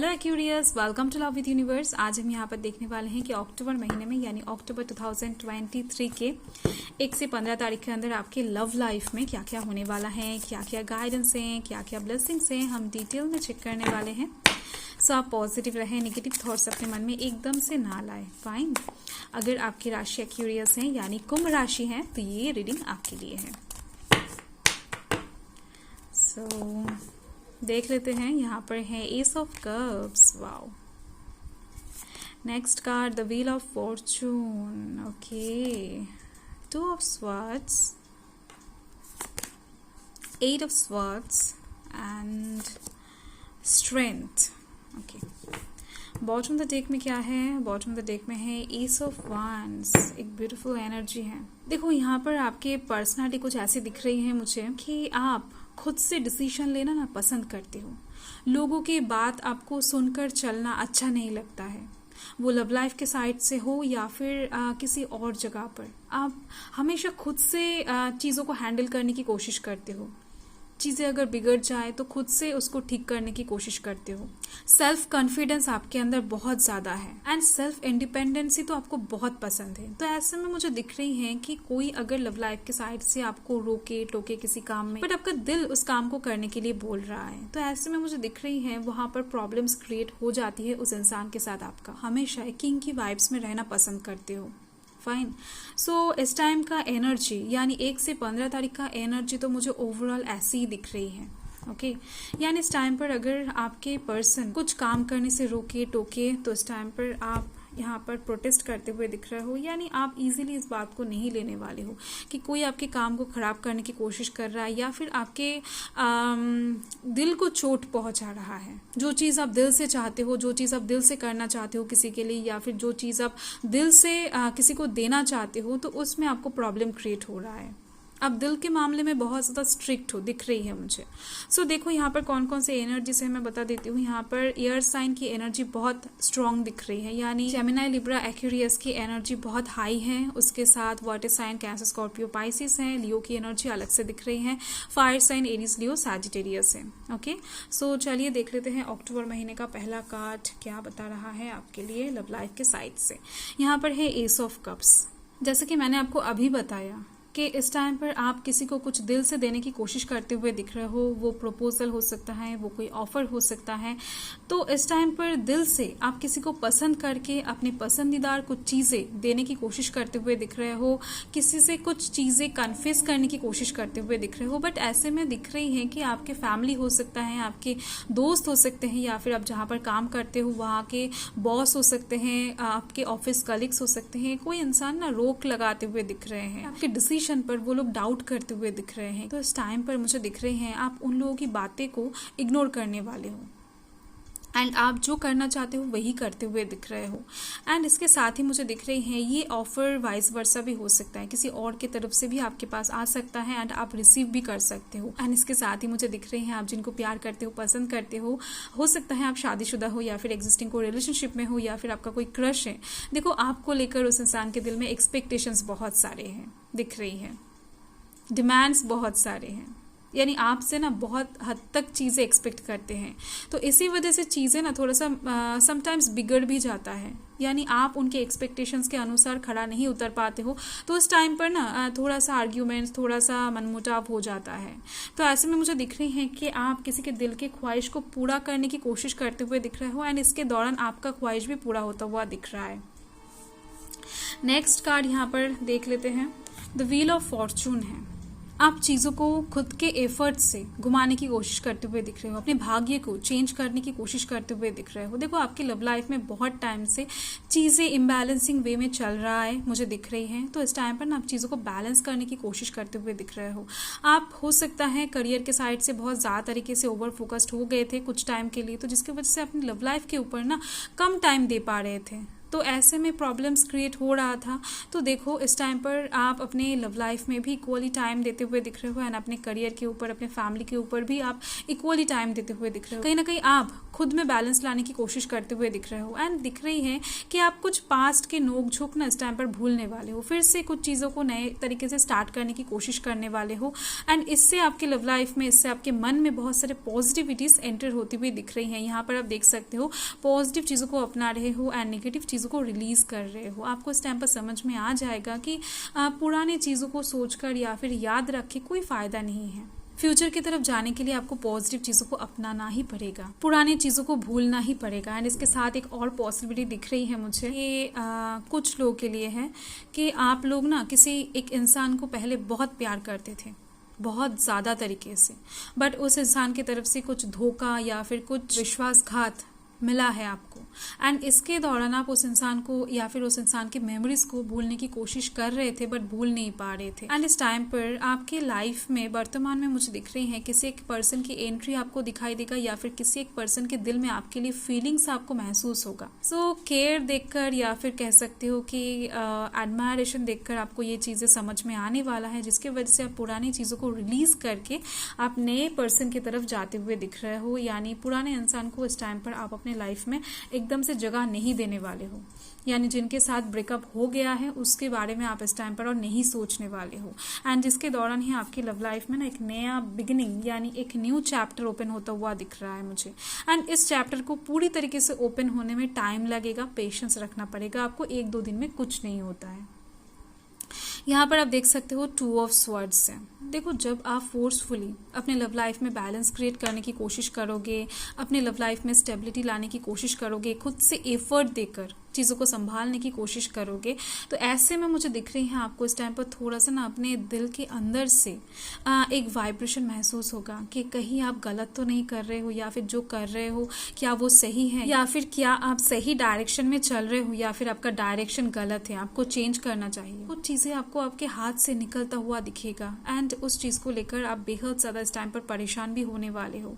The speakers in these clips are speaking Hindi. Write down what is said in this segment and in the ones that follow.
Hello Aquarius, welcome to love with universe. आज हम यहाँ पर देखने वाले हैं कि अक्टूबर महीने में यानी अक्टूबर 2023 के 1 से 15 तारीख के अंदर आपके लव लाइफ में क्या क्या होने वाला है, क्या क्या गाइडेंस हैं, क्या क्या ब्लेसिंग्स हैं, हम डिटेल में चेक करने वाले हैं। सो आप पॉजिटिव रहें, नेगेटिव थॉट्स अपने मन में एकदम से ना लाए। फाइन। अगर आपकी राशि एक्यूरियस है यानी कुंभ राशि है तो ये रीडिंग आपके लिए है। सो देख लेते हैं। यहाँ पर है S of cups. Wow. Next card the wheel of Fortune. Okay, 2 of swords, 8 of swords and strength. Okay, bottom the deck में क्या है? बॉटम द डेक में है एस ऑफ वांड्स। एक ब्यूटीफुल एनर्जी है। देखो यहाँ पर आपके पर्सनालिटी कुछ ऐसी दिख रही है मुझे कि आप खुद से डिसीजन लेना ना पसंद करते हो। लोगों की बात आपको सुनकर चलना अच्छा नहीं लगता है, वो लव लाइफ के साइड से हो या फिर किसी और जगह पर। आप हमेशा खुद से चीज़ों को हैंडल करने की कोशिश करते हो। चीज़ें अगर बिगड़ जाए तो खुद से उसको ठीक करने की कोशिश करते हो। सेल्फ कॉन्फिडेंस आपके अंदर बहुत ज़्यादा है एंड सेल्फ इंडिपेंडेंसी तो आपको बहुत पसंद है। तो ऐसे में मुझे दिख रही है कि कोई अगर लव लाइफ के साइड से आपको रोके टोके किसी काम में, बट आपका दिल उस काम को करने के लिए बोल रहा है, तो ऐसे में मुझे दिख रही है वहां पर प्रॉब्लम्स क्रिएट हो जाती है उस इंसान के साथ। आपका हमेशा किंग की वाइब्स में रहना पसंद करते हो। फाइन। सो इस टाइम का एनर्जी यानी 1 से 15 तारीख का एनर्जी तो मुझे ओवरऑल ऐसी ही दिख रही है। ओके, यानी इस टाइम पर अगर आपके पर्सन कुछ काम करने से रोके टोके तो इस टाइम पर आप यहाँ पर प्रोटेस्ट करते हुए दिख रहे हो। यानी आप इजीली इस बात को नहीं लेने वाले हो कि कोई आपके काम को खराब करने की कोशिश कर रहा है या फिर आपके दिल को चोट पहुंचा रहा है। जो चीज़ आप दिल से चाहते हो, जो चीज़ आप दिल से करना चाहते हो किसी के लिए, या फिर जो चीज़ आप दिल से किसी को देना चाहते हो, तो उसमें आपको प्रॉब्लम क्रिएट हो रहा है। आप दिल के मामले में बहुत ज़्यादा स्ट्रिक्ट हो दिख रही है मुझे। सो देखो यहाँ पर कौन कौन से एनर्जी से मैं बता देती हूँ। यहाँ पर एयर साइन की एनर्जी बहुत स्ट्रॉन्ग दिख रही है, यानी जेमिनी, लिब्रा, एक्वेरियस की एनर्जी बहुत हाई है। उसके साथ water sign Cancer, Scorpio, Pisces है। लियो की एनर्जी अलग से दिख रही है। Fire sign Aries, Leo, Sagittarius है। ओके, सो चलिए देख लेते हैं अक्टूबर महीने का पहला कार्ड क्या बता रहा है आपके लिए लव लाइफ के साइड से। यहाँ पर है एस ऑफ कप्स। जैसे कि मैंने आपको अभी बताया कि इस टाइम पर आप किसी को कुछ दिल से देने की कोशिश करते हुए दिख रहे हो। वो प्रपोजल हो सकता है, वो कोई ऑफर हो सकता है। तो इस टाइम पर दिल से आप किसी को पसंद करके अपने पसंदीदार कुछ चीज़ें देने की कोशिश करते हुए दिख रहे हो। किसी से कुछ चीज़ें कन्फेस करने की कोशिश करते हुए दिख रहे हो। बट ऐसे में दिख रही है कि आपके फैमिली हो सकता है, आपके दोस्त हो सकते हैं, या फिर आप जहाँ पर काम करते हो वहाँ के बॉस हो सकते हैं, आपके ऑफिस कलीग्स हो सकते हैं। कोई इंसान ना रोक लगाते हुए दिख रहे हैं आपके डिसीजन पर, वो लोग डाउट करते हुए दिख रहे हैं। तो इस टाइम पर मुझे दिख रहे हैं आप उन लोगों की बातें को इग्नोर करने वाले हो एंड आप जो करना चाहते हो वही करते हुए दिख रहे हो। एंड इसके साथ ही मुझे दिख रही है ये ऑफर वाइस वर्सा भी हो सकता है, किसी और की तरफ से भी आपके पास आ सकता है एंड आप रिसीव भी कर सकते हो। एंड इसके साथ ही मुझे दिख रही है आप जिनको प्यार करते हो, पसंद करते हो सकता है आप शादीशुदा हो या फिर एग्जिस्टिंग को रिलेशनशिप में हो या फिर आपका कोई क्रश है। देखो आपको लेकर उस इंसान के दिल में एक्सपेक्टेशंस बहुत सारे हैं दिख रही है, डिमांड्स बहुत सारे हैं, यानी आपसे ना बहुत हद तक चीज़ें एक्सपेक्ट करते हैं। तो इसी वजह से चीज़ें ना थोड़ा सा समटाइम्स बिगड़ भी जाता है, यानी आप उनके एक्सपेक्टेशंस के अनुसार खड़ा नहीं उतर पाते हो। तो उस टाइम पर ना थोड़ा सा आर्ग्यूमेंट्स, थोड़ा सा मनमुटाव हो जाता है। तो ऐसे में मुझे दिख रही है कि आप किसी के दिल के ख्वाहिश को पूरा करने की कोशिश करते हुए दिख रहे हो एंड इसके दौरान आपका ख्वाहिश भी पूरा होता हुआ दिख रहा है। नेक्स्ट कार्ड यहाँ पर देख लेते हैं। द व्हील ऑफ फॉर्चून है। आप चीज़ों को खुद के एफर्ट से घुमाने की कोशिश करते हुए दिख रहे हो, अपने भाग्य को चेंज करने की कोशिश करते हुए दिख रहे हो। देखो आपकी लव लाइफ में बहुत टाइम से चीज़ें इम्बैलेंसिंग वे में चल रहा है मुझे दिख रही हैं। तो इस टाइम पर ना आप चीज़ों को बैलेंस करने की कोशिश करते हुए दिख रहे हो। आप हो सकता है करियर के साइड से बहुत ज़्यादा तरीके से ओवर फोकस्ड हो गए थे कुछ टाइम के लिए, तो जिसकी वजह से अपनी लव लाइफ के ऊपर ना कम टाइम दे पा रहे थे। तो ऐसे में प्रॉब्लम्स क्रिएट हो रहा था। तो देखो इस टाइम पर आप अपने लव लाइफ में भी इक्वली टाइम देते हुए दिख रहे हो एंड अपने करियर के ऊपर, अपने फैमिली के ऊपर भी आप इक्वली टाइम देते हुए दिख रहे हो। कहीं ना कहीं आप खुद में बैलेंस लाने की कोशिश करते हुए दिख रहे हो एंड दिख रही है कि आप कुछ पास्ट के नोक झोंक ना इस टाइम पर भूलने वाले हो, फिर से कुछ चीज़ों को नए तरीके से स्टार्ट करने की कोशिश करने वाले हो एंड इससे आपके लव लाइफ में, इससे आपके मन में बहुत सारे पॉजिटिविटीज एंटर होती हुई दिख रही हैं। यहाँ पर आप देख सकते हो पॉजिटिव चीज़ों को अपना रहे हो एंड नेगेटिव चीज़ों को रिलीज कर रहे हो। आपको इस टाइम पर समझ में आ जाएगा कि पुराने चीज़ों को सोचकर या फिर याद रख के कोई फायदा नहीं है। फ्यूचर की तरफ जाने के लिए आपको पॉजिटिव चीज़ों को अपनाना ही पड़ेगा, पुरानी चीज़ों को भूलना ही पड़ेगा। एंड इसके साथ एक और पॉसिबिलिटी दिख रही है मुझे, ये कुछ लोगों के लिए है कि आप लोग ना किसी एक इंसान को पहले बहुत प्यार करते थे, बहुत ज़्यादा तरीके से, बट उस इंसान की तरफ से कुछ धोखा या फिर कुछ विश्वासघात मिला है आपको एंड इसके दौरान आप उस इंसान को या फिर उस इंसान की मेमोरीज को भूलने की कोशिश कर रहे थे बट भूल नहीं पा रहे थे। एंड इस टाइम पर आपके लाइफ में वर्तमान में मुझे दिख रही है किसी एक पर्सन की एंट्री आपको दिखाई देगा या फिर किसी एक पर्सन के दिल में आपके लिए फीलिंग्स आपको महसूस होगा। सो केयर देखकर या फिर कह सकते हो कि एडमायरेशन देखकर आपको ये चीज़ें समझ में आने वाला है, जिसकी वजह से आप पुरानी चीज़ों को रिलीज करके आप नए पर्सन की तरफ जाते हुए दिख रहे हो। यानी पुराने इंसान को इस टाइम पर आप अपने लाइफ में एकदम से जगह नहीं देने वाले हो, यानी जिनके साथ ब्रेकअप हो गया है उसके बारे में आप इस टाइम पर और नहीं सोचने वाले हो एंड जिसके दौरान ही आपकी लव लाइफ में ना एक नया बिगिनिंग यानी एक न्यू चैप्टर ओपन होता हुआ दिख रहा है मुझे। एंड इस चैप्टर को पूरी तरीके से ओपन होने में टाइम लगेगा, पेशेंस रखना पड़ेगा आपको, 1-2 दिन में कुछ नहीं होता है। यहाँ पर आप देख सकते हो 2 ऑफ स्वर्ड्स है। देखो जब आप फोर्सफुली अपने लव लाइफ में बैलेंस क्रिएट करने की कोशिश करोगे, अपने लव लाइफ में स्टेबिलिटी लाने की कोशिश करोगे, खुद से एफर्ट देकर चीज़ों को संभालने की कोशिश करोगे, तो ऐसे में मुझे दिख रही है आपको इस टाइम पर थोड़ा सा ना अपने दिल के अंदर से एक वाइब्रेशन महसूस होगा कि कहीं आप गलत तो नहीं कर रहे हो या फिर जो कर रहे हो क्या वो सही है या फिर क्या आप सही डायरेक्शन में चल रहे हो या फिर आपका डायरेक्शन गलत है, आपको चेंज करना चाहिए। कुछ चीज़ें आपको आपके हाथ से निकलता हुआ दिखेगा एंड उस चीज़ को लेकर आप बेहद ज़्यादा इस टाइम पर परेशान भी होने वाले हो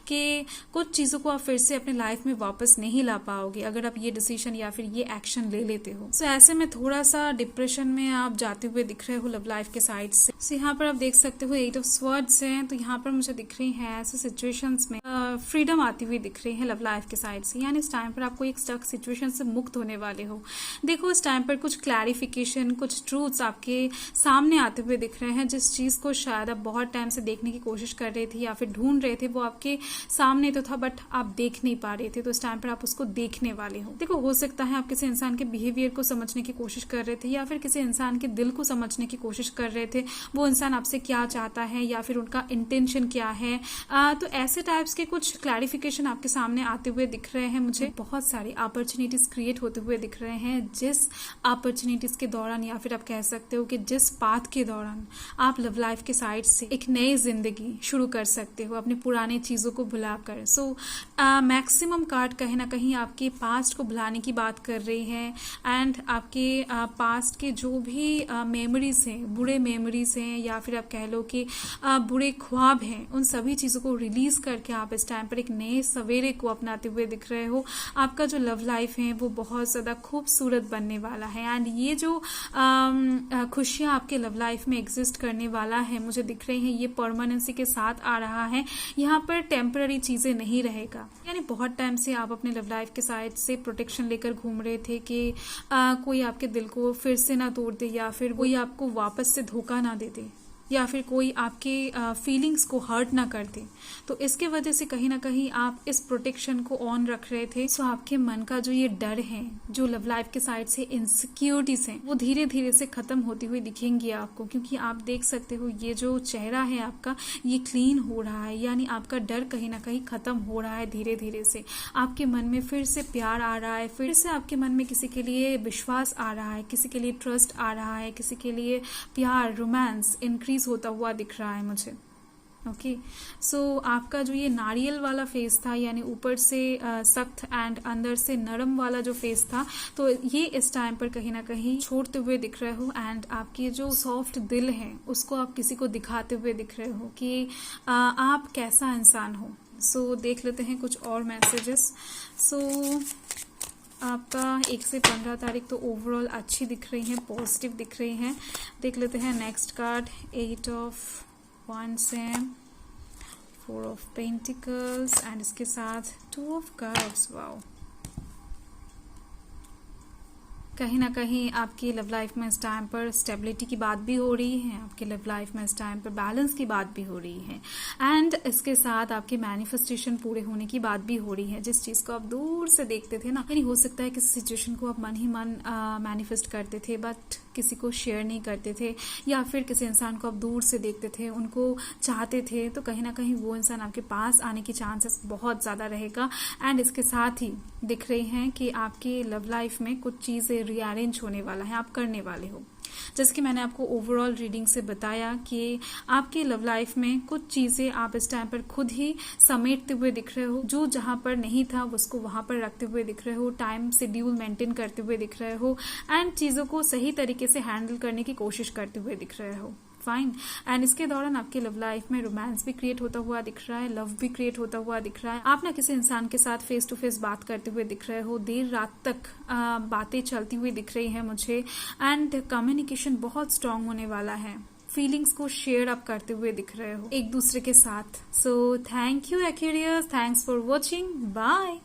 कि कुछ चीज़ों को आप फिर से अपने लाइफ में वापस नहीं ला पाओगे अगर आप ये डिसीजन या फिर ये एक्शन ले लेते हो। सो ऐसे में थोड़ा सा डिप्रेशन में आप जाते हुए दिख रहे हो लव लाइफ के साइड से। सो यहाँ पर आप देख सकते हो 8 ऑफ स्वर्ड्स हैं, तो यहाँ पर मुझे दिख रही है ऐसे सिचुएशंस में फ्रीडम आती हुई दिख रही है लव लाइफ के साइड से, यानी इस टाइम पर आपको एक स्टक सिचुएशन से मुक्त होने वाले हो। देखो इस टाइम पर कुछ क्लैरिफिकेशन, कुछ ट्रूथ्स आपके सामने आते हुए दिख रहे हैं। जिस चीज़ को शायद आप बहुत टाइम से देखने की कोशिश कर रहे थे या फिर ढूंढ रहे थे वो आपके सामने तो था बट आप देख नहीं पा रहे थे, तो इस टाइम पर आप उसको देखने वाले हो। देखो हो सकता है आप किसी इंसान के बिहेवियर को समझने की कोशिश कर रहे थे या फिर किसी इंसान के दिल को समझने की कोशिश कर रहे थे, वो इंसान आपसे क्या चाहता है या फिर उनका इंटेंशन क्या है। तो ऐसे टाइप्स के कुछ क्लैरिफिकेशन आपके सामने आते हुए दिख रहे हैं। मुझे बहुत सारी अपॉर्चुनिटीज क्रिएट होते हुए दिख रहे हैं, जिस अपॉर्चुनिटीज के दौरान या फिर आप कह सकते हो कि जिस पाथ के दौरान आप लव लाइफ के साइड से एक नई जिंदगी शुरू कर सकते हो अपने पुराने चीजों को भुलाकर। सो मैक्सिमम कार्ड कहीं ना कहीं आपके पास्ट को भुलाने की बात कर रही है एंड आपके पास्ट के जो भी मेमोरीज हैं, बुरे मेमोरीज हैं या फिर आप कह लो कि बुरे ख्वाब हैं, उन सभी चीज़ों को रिलीज करके आप इस टाइम पर एक नए सवेरे को अपनाते हुए दिख रहे हो। आपका जो लव लाइफ है वो बहुत ज़्यादा खूबसूरत बनने वाला है एंड ये जो खुशियाँ आपके लव लाइफ में एग्जिस्ट करने वाला है मुझे दिख रही है ये परमानेंसी के साथ आ रहा है। यहाँ पर टेम्पररी चीजें नहीं रहेगा, यानी बहुत टाइम से आप अपने लव लाइफ के साइड से प्रोटेक्शन लेकर घूम रहे थे कि कोई आपके दिल को फिर से ना तोड़ दे या फिर कोई आपको वापस से धोखा ना दे दे या फिर कोई आपके फीलिंग्स को हर्ट ना कर दे, तो इसके वजह से कहीं ना कहीं आप इस प्रोटेक्शन को ऑन रख रहे थे। सो आपके मन का जो ये डर है, जो लव लाइफ के साइड से इनसिक्योरिटीज हैं, वो धीरे धीरे से खत्म होती हुई दिखेंगी आपको, क्योंकि आप देख सकते हो ये जो चेहरा है आपका ये क्लीन हो रहा है, यानी आपका डर कहीं ना कहीं खत्म हो रहा है धीरे धीरे से। आपके मन में फिर से प्यार आ रहा है, फिर से आपके मन में किसी के लिए विश्वास आ रहा है, किसी के लिए ट्रस्ट आ रहा है, किसी के लिए प्यार, रोमांस इंक्रीज होता हुआ दिख रहा है मुझे। ओके, सो आपका जो ये नारियल वाला फेस था, यानी ऊपर से सख्त एंड अंदर से नरम वाला जो फेस था, तो ये इस टाइम पर कहीं ना कहीं छोड़ते हुए दिख रहे हो एंड आपकी जो सॉफ्ट दिल है उसको आप किसी को दिखाते हुए दिख रहे हो कि आप कैसा इंसान हो। सो देख लेते हैं कुछ और मैसेजेस। सो आपका 1 से 15 तारीख तो ओवरऑल अच्छी दिख रही है, पॉजिटिव दिख रही है। देख लेते हैं नेक्स्ट कार्ड, 8 ऑफ wands है, 4 ऑफ पेंटिकल्स एंड इसके साथ 2 ऑफ कप्स। वाओ, कहीं ना कहीं आपकी लव लाइफ में इस टाइम पर स्टेबिलिटी की बात भी हो रही है, आपकी लव लाइफ में इस टाइम पर बैलेंस की बात भी हो रही है एंड इसके साथ आपके मैनिफेस्टेशन पूरे होने की बात भी हो रही है। जिस चीज को आप दूर से देखते थे ना, यानी हो सकता है किसी सिचुएशन को आप मन ही मन मैनिफेस्ट करते थे बट किसी को शेयर नहीं करते थे, या फिर किसी इंसान को आप दूर से देखते थे, उनको चाहते थे, तो कहीं ना कहीं वो इंसान आपके पास आने की चांसेस बहुत ज्यादा रहेगा। एंड इसके साथ ही दिख रही हैं कि आपकी लव लाइफ में कुछ चीजें रीअरेंज होने वाला है, आप करने वाले हो। जैसे कि मैंने आपको ओवरऑल रीडिंग से बताया कि आपकी लव लाइफ में कुछ चीजें आप इस टाइम पर खुद ही समेटते हुए दिख रहे हो, जो जहां पर नहीं था उसको वहां पर रखते हुए दिख रहे हो, टाइम शेड्यूल मेंटेन करते हुए दिख रहे हो एंड चीजों को सही तरीके से हैंडल करने की कोशिश करते हुए दिख रहे हो। फाइन। एंड इसके दौरान आपकी लव लाइफ में रोमांस भी क्रिएट होता हुआ दिख रहा है, लव भी क्रिएट होता हुआ दिख रहा है। आप ना किसी इंसान के साथ फेस टू फेस बात करते हुए दिख रहे हो, देर रात तक बातें चलती हुई दिख रही है मुझे एंड कम्युनिकेशन बहुत स्ट्रांग होने वाला है, फीलिंग्स को शेयर आप करते हुए दिख रहे हो एक दूसरे के साथ। So thank you Aquarius, thanks for watching, bye.